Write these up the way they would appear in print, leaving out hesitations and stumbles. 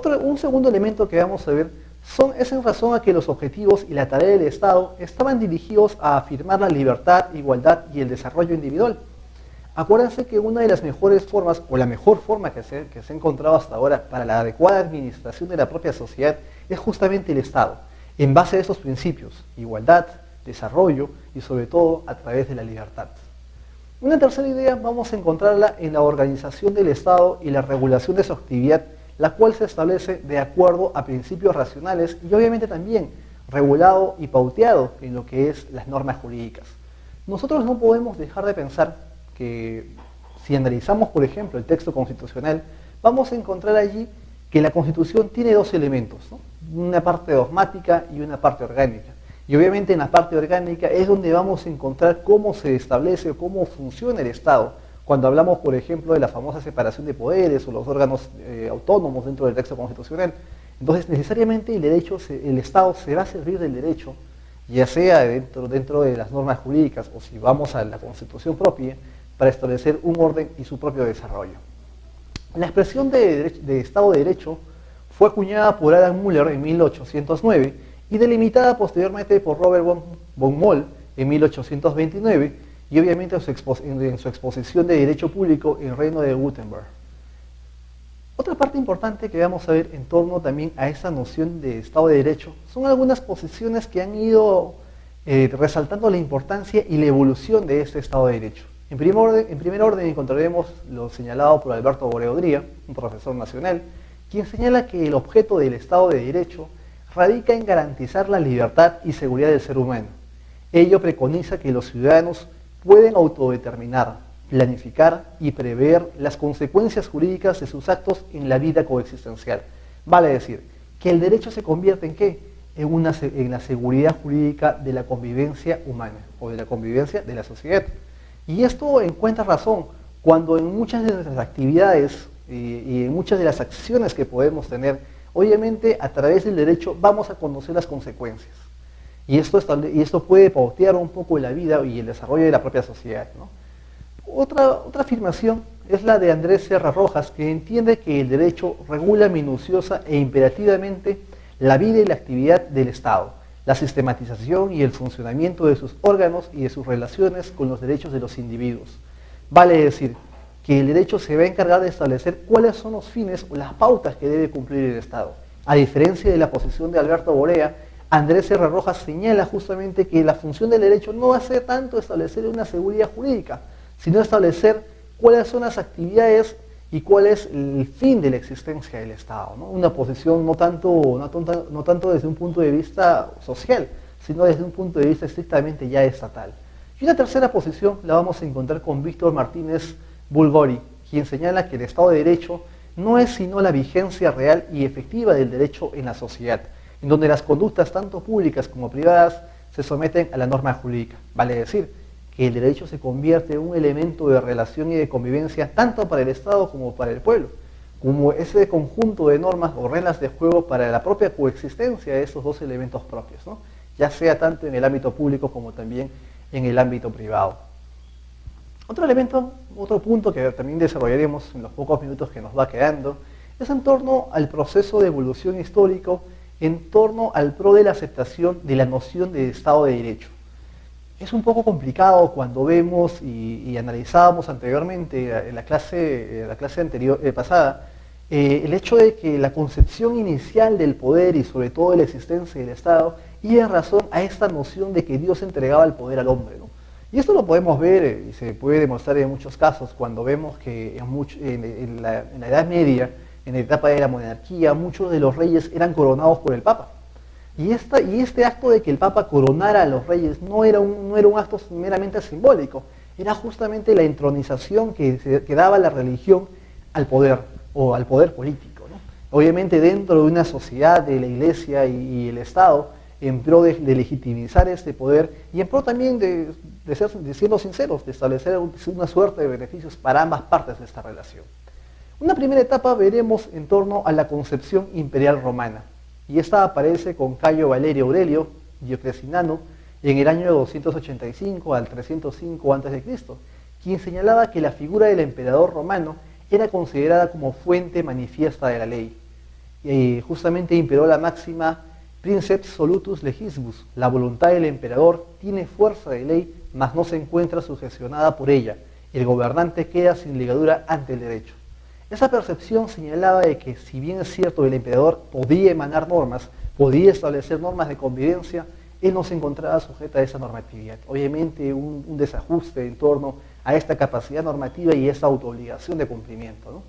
Un segundo elemento que vamos a ver es en razón a que los objetivos y la tarea del Estado estaban dirigidos a afirmar la libertad, igualdad y el desarrollo individual. Acuérdense que una de las mejores formas, o la mejor forma que se ha encontrado hasta ahora para la adecuada administración de la propia sociedad es justamente el Estado, en base a esos principios, igualdad, desarrollo y sobre todo a través de la libertad. Una tercera idea vamos a encontrarla en la organización del Estado y la regulación de su actividad, la cual se establece de acuerdo a principios racionales y obviamente también regulado y pauteado en lo que es las normas jurídicas. Nosotros no podemos dejar de pensar que si analizamos, por ejemplo, el texto constitucional, vamos a encontrar allí que la Constitución tiene dos elementos, ¿no? Una parte dogmática y una parte orgánica. Y obviamente en la parte orgánica es donde vamos a encontrar cómo se establece o cómo funciona el Estado. Cuando hablamos, por ejemplo, de la famosa separación de poderes o los órganos autónomos dentro del texto constitucional. Entonces, necesariamente el Estado se va a servir del derecho, ya sea dentro de las normas jurídicas o si vamos a la Constitución propia, para establecer un orden y su propio desarrollo. La expresión de Estado de Derecho fue acuñada por Adam Müller en 1809 y delimitada posteriormente por Robert von Moll en 1829 y obviamente en su exposición de Derecho Público en el Reino de Wurtemberg. Otra parte importante que vamos a ver en torno también a esa noción de Estado de Derecho son algunas posiciones que han ido resaltando la importancia y la evolución de este Estado de Derecho. En primer orden encontraremos lo señalado por Alberto Boreodría, un profesor nacional, quien señala que el objeto del Estado de Derecho radica en garantizar la libertad y seguridad del ser humano. Ello preconiza que los ciudadanos pueden autodeterminar, planificar y prever las consecuencias jurídicas de sus actos en la vida coexistencial. Vale decir, que el derecho se convierte ¿en qué? En la seguridad jurídica de la convivencia humana o de la convivencia de la sociedad. Y esto encuentra razón cuando en muchas de nuestras actividades y en muchas de las acciones que podemos tener, obviamente a través del derecho vamos a conocer las consecuencias. Y esto puede pautear un poco la vida y el desarrollo de la propia sociedad, ¿no? Otra afirmación es la de Andrés Serra Rojas, que entiende que el derecho regula minuciosa e imperativamente la vida y la actividad del Estado, la sistematización y el funcionamiento de sus órganos y de sus relaciones con los derechos de los individuos. Vale decir, que el derecho se va a encargar de establecer cuáles son los fines o las pautas que debe cumplir el Estado. A diferencia de la posición de Alberto Borea, Andrés Serra Rojas señala justamente que la función del derecho no va a ser tanto establecer una seguridad jurídica, sino establecer cuáles son las actividades y cuál es el fin de la existencia del Estado, ¿no? Una posición no tanto desde un punto de vista social, sino desde un punto de vista estrictamente ya estatal. Y una tercera posición la vamos a encontrar con Víctor Martínez Bulgori, quien señala que el Estado de Derecho no es sino la vigencia real y efectiva del derecho en la sociedad, en donde las conductas tanto públicas como privadas se someten a la norma jurídica. Vale decir, que el derecho se convierte en un elemento de relación y de convivencia tanto para el Estado como para el pueblo, como ese conjunto de normas o reglas de juego para la propia coexistencia de esos dos elementos propios, ¿no? Ya sea tanto en el ámbito público como también en el ámbito privado. Otro punto que también desarrollaremos en los pocos minutos que nos va quedando, es en torno al proceso de evolución histórico, en torno al pro de la aceptación de la noción de Estado de Derecho. Es un poco complicado cuando vemos y analizábamos anteriormente en la clase pasada, el hecho de que la concepción inicial del poder y sobre todo de la existencia del Estado iba en razón a esta noción de que Dios entregaba el poder al hombre, ¿no? Y esto lo podemos ver y se puede demostrar en muchos casos cuando vemos que en la Edad Media, en la etapa de la monarquía, muchos de los reyes eran coronados por el Papa. Y este acto de que el Papa coronara a los reyes no era un acto meramente simbólico, era justamente la entronización que daba la religión al poder o al poder político, ¿no? Obviamente dentro de una sociedad de la Iglesia y el Estado, en pro de legitimizar este poder y en pro también de siendo sinceros, de establecer una suerte de beneficios para ambas partes de esta relación. Una primera etapa veremos en torno a la concepción imperial romana, y esta aparece con Cayo Valerio Aurelio Diocleciano en el año 285 al 305 a.C., quien señalaba que la figura del emperador romano era considerada como fuente manifiesta de la ley. justamente imperó la máxima Princeps solutus legisbus, la voluntad del emperador tiene fuerza de ley, mas no se encuentra sujecionada por ella. El gobernante queda sin ligadura ante el derecho. Esa percepción señalaba de que, si bien es cierto, el emperador podía emanar normas, podía establecer normas de convivencia, él no se encontraba sujeto a esa normatividad. Obviamente un desajuste en torno a esta capacidad normativa y esa autoobligación de cumplimiento, ¿no?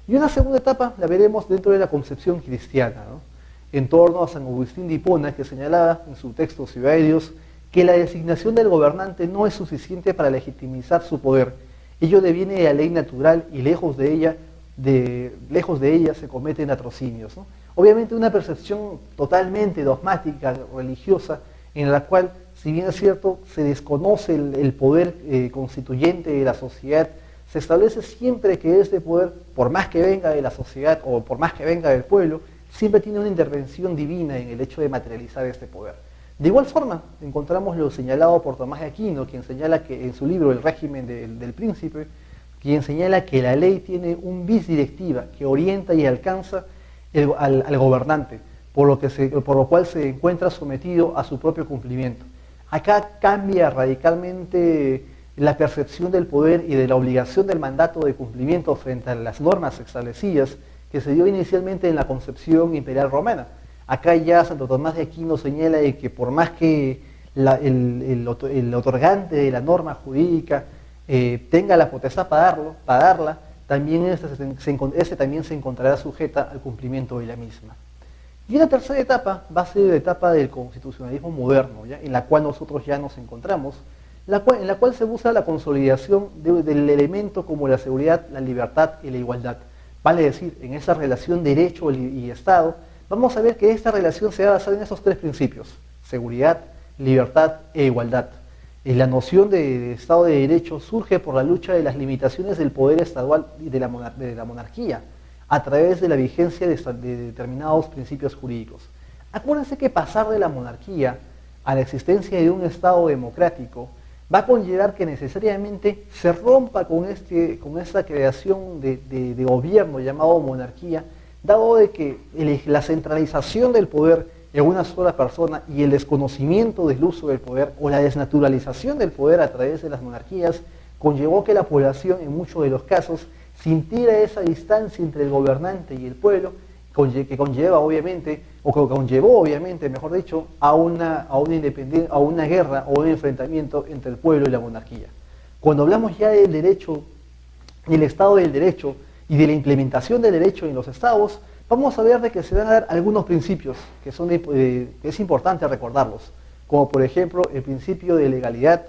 Y una segunda etapa la veremos dentro de la concepción cristiana, ¿no? En torno a San Agustín de Hipona, que señalaba en su texto Ciudad de Dios que la designación del gobernante no es suficiente para legitimizar su poder. Ello deviene de la ley natural y lejos de ella se cometen latrocinios, ¿no? Obviamente una percepción totalmente dogmática, religiosa, en la cual, si bien es cierto, se desconoce el poder constituyente de la sociedad, se establece siempre que este poder, por más que venga de la sociedad o por más que venga del pueblo, siempre tiene una intervención divina en el hecho de materializar este poder. De igual forma, encontramos lo señalado por Tomás de Aquino, quien señala que en su libro El régimen del príncipe, quien señala que la ley tiene un vis directiva que orienta y alcanza al gobernante, por lo cual se encuentra sometido a su propio cumplimiento. Acá cambia radicalmente la percepción del poder y de la obligación del mandato de cumplimiento frente a las normas establecidas que se dio inicialmente en la concepción imperial romana. Acá ya Santo Tomás de Aquino señala de que por más que el otorgante de la norma jurídica tenga la potestad para darla, también este también se encontrará sujeta al cumplimiento de la misma. Y una tercera etapa va a ser la etapa del constitucionalismo moderno, ¿ya? En la cual nosotros ya nos encontramos, en la cual se busca la consolidación del elemento como la seguridad, la libertad y la igualdad. Vale decir, en esa relación derecho y Estado, vamos a ver que esta relación se va a basar en esos tres principios: seguridad, libertad e igualdad. Y la noción de Estado de Derecho surge por la lucha de las limitaciones del poder estatal y de la monarquía, a través de la vigencia de determinados principios jurídicos. Acuérdense que pasar de la monarquía a la existencia de un Estado democrático va a conllevar que necesariamente se rompa con esta creación de gobierno llamado monarquía, dado de que la centralización del poder en una sola persona y el desconocimiento del uso del poder o la desnaturalización del poder a través de las monarquías conllevó que la población en muchos de los casos sintiera esa distancia entre el gobernante y el pueblo, que conllevó obviamente, mejor dicho, a una guerra o un enfrentamiento entre el pueblo y la monarquía. Cuando hablamos ya del derecho, del Estado del Derecho y de la implementación del derecho en los estados, vamos a ver de que se van a dar algunos principios que es importante recordarlos, como por ejemplo el principio de legalidad,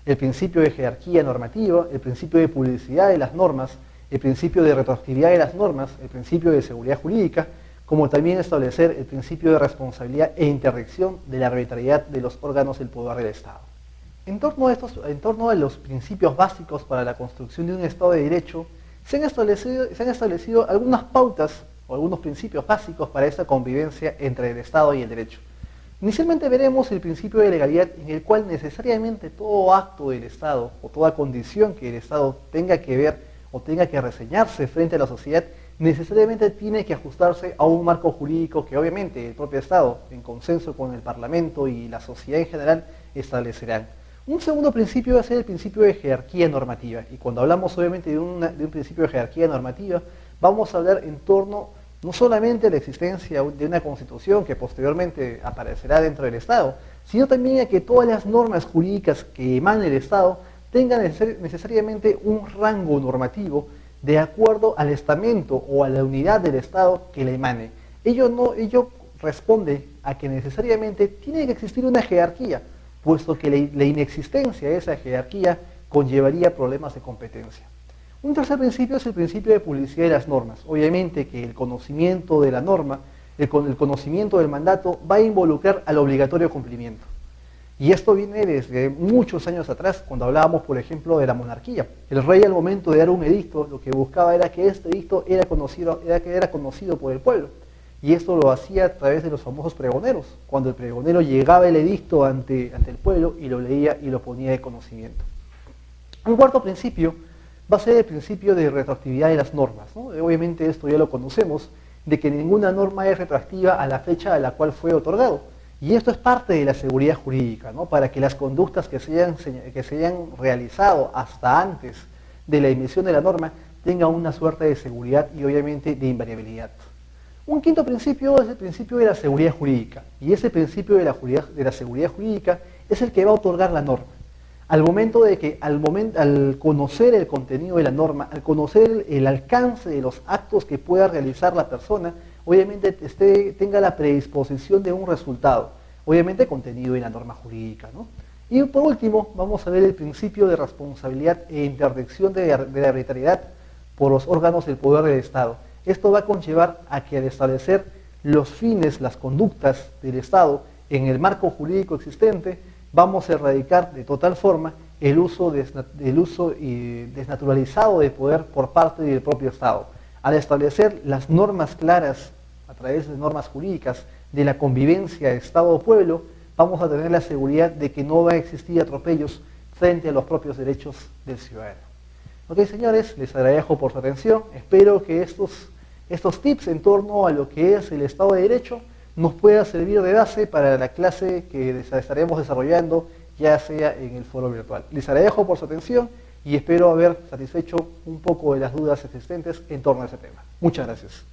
el principio de jerarquía normativa, el principio de publicidad de las normas, el principio de retroactividad de las normas, el principio de seguridad jurídica, como también establecer el principio de responsabilidad e interdicción de la arbitrariedad de los órganos del poder del Estado. En torno a los principios básicos para la construcción de un Estado de Derecho, se han establecido algunas pautas o algunos principios básicos para esta convivencia entre el Estado y el derecho. Inicialmente veremos el principio de legalidad, en el cual necesariamente todo acto del Estado o toda condición que el Estado tenga que ver o tenga que reseñarse frente a la sociedad, necesariamente tiene que ajustarse a un marco jurídico que obviamente el propio Estado, en consenso con el Parlamento y la sociedad en general, establecerán. Un segundo principio va a ser el principio de jerarquía normativa, y cuando hablamos obviamente de un principio de jerarquía normativa, vamos a hablar en torno no solamente a la existencia de una constitución que posteriormente aparecerá dentro del Estado, sino también a que todas las normas jurídicas que emanen del Estado tengan necesariamente un rango normativo de acuerdo al estamento o a la unidad del Estado que le emane. Ello responde a que necesariamente tiene que existir una jerarquía, puesto que la inexistencia de esa jerarquía conllevaría problemas de competencia. Un tercer principio es el principio de publicidad de las normas. Obviamente que el conocimiento de la norma, el conocimiento del mandato va a involucrar al obligatorio cumplimiento. Y esto viene desde muchos años atrás, cuando hablábamos, por ejemplo, de la monarquía. El rey, al momento de dar un edicto, lo que buscaba era que este edicto era conocido por el pueblo. Y esto lo hacía a través de los famosos pregoneros, cuando el pregonero llegaba el edicto ante el pueblo y lo leía y lo ponía de conocimiento. Un cuarto principio va a ser el principio de retroactividad de las normas, ¿no? Obviamente esto ya lo conocemos, de que ninguna norma es retroactiva a la fecha a la cual fue otorgado. Y esto es parte de la seguridad jurídica, ¿no? Para que las conductas que se hayan realizado hasta antes de la emisión de la norma tengan una suerte de seguridad y obviamente de invariabilidad. Un quinto principio es el principio de la seguridad jurídica, y ese principio de la seguridad jurídica es el que va a otorgar la norma. Al conocer el contenido de la norma, al conocer el alcance de los actos que pueda realizar la persona, obviamente tenga la predisposición de un resultado, obviamente contenido en la norma jurídica, ¿no? Y por último, vamos a ver el principio de responsabilidad e interdicción de la arbitrariedad por los órganos del poder del Estado. Esto va a conllevar a que al establecer los fines, las conductas del Estado en el marco jurídico existente, vamos a erradicar de total forma el uso desnaturalizado de poder por parte del propio Estado. Al establecer las normas claras, a través de normas jurídicas, de la convivencia Estado-pueblo, vamos a tener la seguridad de que no va a existir atropellos frente a los propios derechos del ciudadano. Ok, señores, les agradezco por su atención. Espero que estos tips en torno a lo que es el Estado de Derecho nos pueda servir de base para la clase que estaremos desarrollando, ya sea en el foro virtual. Les agradezco por su atención y espero haber satisfecho un poco de las dudas existentes en torno a ese tema. Muchas gracias.